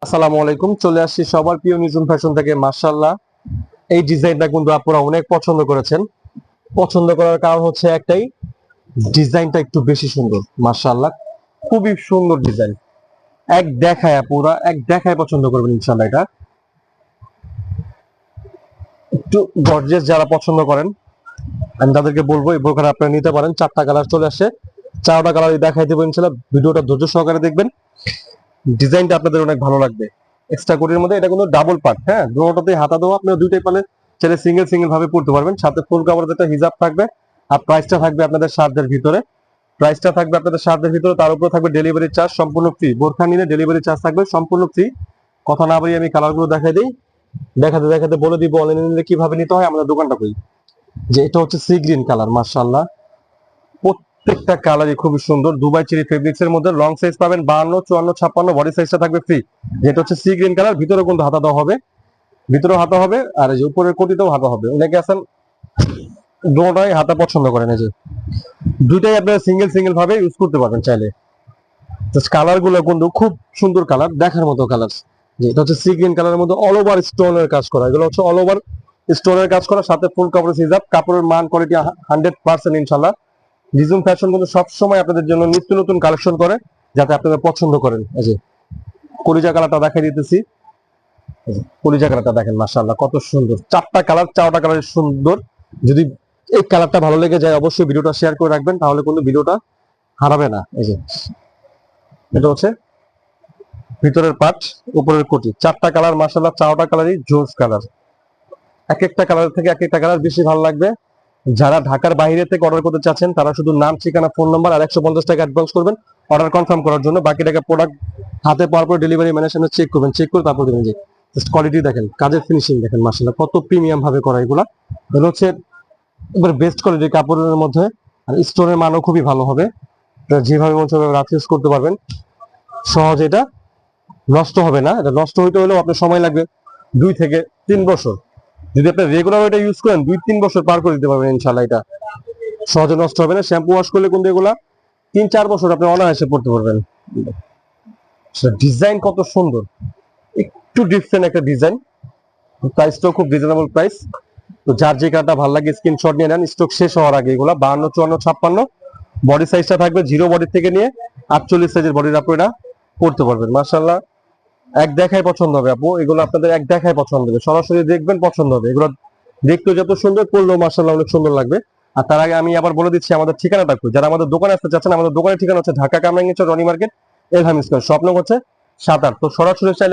আসসালামু আলাইকুম, চলে আসছি সবার প্রিয় নিজুম ফ্যাশন থেকে। মাশাআল্লাহ, এই ডিজাইনটা কিন্তু আপনারা অনেক পছন্দ করেছেন। পছন্দ করার কারণ হচ্ছে একটাই, ডিজাইনটা একটু বেশি সুন্দর। মাশাআল্লাহ, খুবই সুন্দর ডিজাইন। এক দেখায় পছন্দ করবেন ইনশাআল্লাহ। এটা একটু গর্জিয়াস যারা পছন্দ করেন, আমি তাদেরকে বলবো এই বোরকাটা আপনারা নিতে পারেন। 4টা কালার চলে আসে, 4টা কালারই দেখাই দেবো ইনশাআল্লাহ। ভিডিওটা ধৈর্য সহকারে দেখবেন, ডিজাইনটা আপনাদের অনেক ভালো লাগবে। এক্সট্রা কোটের মধ্যে এটা কিন্তু ডাবল পার্ট, হ্যাঁ, দুটোতেই হাতা দেওয়া। আপনি দুইটাই পালে চাইলে সিঙ্গেল সিঙ্গেল ভাবে পড়তে পারবেন। সাথে ফুল কাভার যেটা হিজাব থাকবে। আর প্রাইসটা থাকবে আপনাদের সাধ্যের ভিতরে। তার উপরে থাকবে ডেলিভারি চার্জ সম্পূর্ণ ফ্রি। বোরখা নিলে ডেলিভারি চার্জ থাকবে সম্পূর্ণ ফ্রি। কথা না বলি আমি কালারগুলো দেখাই দিই। দেখাতে দেখাতে বলে দিব অনলাইনে নিলে কিভাবে নিতে হয়। আমাদের দোকানটা কই, যে এটা হচ্ছে সি গ্রিন কালার। মাশাআল্লাহ, প্রত্যেকটা কালারই খুবই সুন্দর। দুবাই চেরি ফেব্রিক্স এর মধ্যে লং সাইজ পাবেন 52, 54, 56। বডি সাইজটা থাকবে ফ্রি। যেটা হচ্ছে সি গ্রিন কালার, ভিতরে কিন্তু হাতা দেওয়া হবে, ভিতরেও হাতা হবে। আর এই যে উপরের কোটিতেও হাতা হবে। অনেকে আছেন দুটোটাই হাতা পছন্দ করেন, এই যে দুইটাই আপনারা সিঙ্গেল সিঙ্গেল ভাবে ইউজ করতে পারবেন চাইলে। কালার গুলো কিন্তু খুব সুন্দর কালার, দেখার মতো কালার। যে এটা হচ্ছে সি গ্রিন কালারের মধ্যে অল ওভার স্টোনের কাজ করা। এগুলো হচ্ছে অল ওভার স্টোনের কাজ করা, সাথে ফুল কাপড় হিজাব। কাপড়ের মান কোয়ালিটি 100% ইনশাল্লাহ। নিজুম ফ্যাশন কিন্তু সবসময় আপনাদের জন্য নিত্য নতুন কালেকশন করে, যাতে আপনারা পছন্দ করেন। এই যে কলিজা কালারটা দেখাই দিতেছি। কলিজা কালারটা দেখেন, মাশাআল্লাহ কত সুন্দর। 4টা কালার, 4টা কালার সুন্দর। যদি এই কালারটা ভালো লেগে যায় অবশ্যই ভিডিওটা শেয়ার করে রাখবেন, তাহলে কিন্তু ভিডিওটা হারাবে না। এই যে এটা হচ্ছে ভিতরের পার্ট, উপরের কোটি। 4টা কালার, মাশাআল্লাহ 4টা কালারই জোস কালার। এক একটা কালার থেকে এক একটা কালার বেশি ভালো লাগবে। যারা ঢাকার বাইরে থেকে অর্ডার করতে চাচ্ছেন, তারা শুধু নাম, ঠিকানা, ফোন নাম্বার আর 150 টাকা অ্যাডভান্স করবেন অর্ডার কনফার্ম করার জন্য। বাকি টাকা প্রোডাক্ট হাতে পাওয়ার পর ডেলিভারি ম্যানের সামনে চেক করবেন, চেক করে তারপর দেবেন। যে জাস্ট কোয়ালিটি দেখেন, কাজের ফিনিশিং দেখেন, মাশাআল্লাহ কত প্রিমিয়াম ভাবে করা এগুলা। এগুলো হচ্ছে এবার বেস্ট কোয়ালিটির কাপড়ের মধ্যে। আর স্টোনের মানও খুবই ভালো হবে। যেভাবে মন চায় রাফ ইউজ করতে পারবেন সহজে। এটা নষ্ট হবে না। এটা নষ্ট হইতে হলেও আপনার সময় লাগবে 2 থেকে 3 বছর। যদি আপনি রেগুলার এটা ইউজ করেন, 2-3 বছর পার করে দিতে পারবেন ইনশাল্লাহ। এটা সহজে নষ্ট হবে না। শ্যাম্পু ওয়াশ করলে কিন্তু এগুলা 3-4 বছর আপনি অনায়াসে পড়তে পারবেন। ডিজাইন কত সুন্দর, একটু ডিফারেন্ট একটা ডিজাইন। প্রাইসটাও খুব রিজনেবল প্রাইস। তো যার যে কালারটা ভালো লাগে স্ক্রিনশট নিয়ে নেন, স্টক শেষ হওয়ার আগে। এগুলা 52, 54, 56। বডি সাইজটা থাকবে 0 বডি থেকে নিয়ে 48 সাইজের বডির আপু এটা পড়তে পারবেন। মাশাআল্লাহ, এক দেখায় পছন্দ হবে আপু। এগুলো আপনাদের এক দেখায় পছন্দ হবে, সরাসরি দেখবেন পছন্দ হবে। এগুলো দেখতে যত সুন্দর, পড়লেও মাশাআল্লাহ অনেক সুন্দর লাগবে। আর তার আগে আমি আবার বলে দিচ্ছি আমাদের ঠিকানাটা কই। যারা আমাদের দোকানে আসতে চাচ্ছেন, আমাদের দোকানের ঠিকানা হচ্ছে Dhaka Kamrangirchar Roni market, Elham square, shop নং হচ্ছে 7-8। তো সরাসরি চাইলে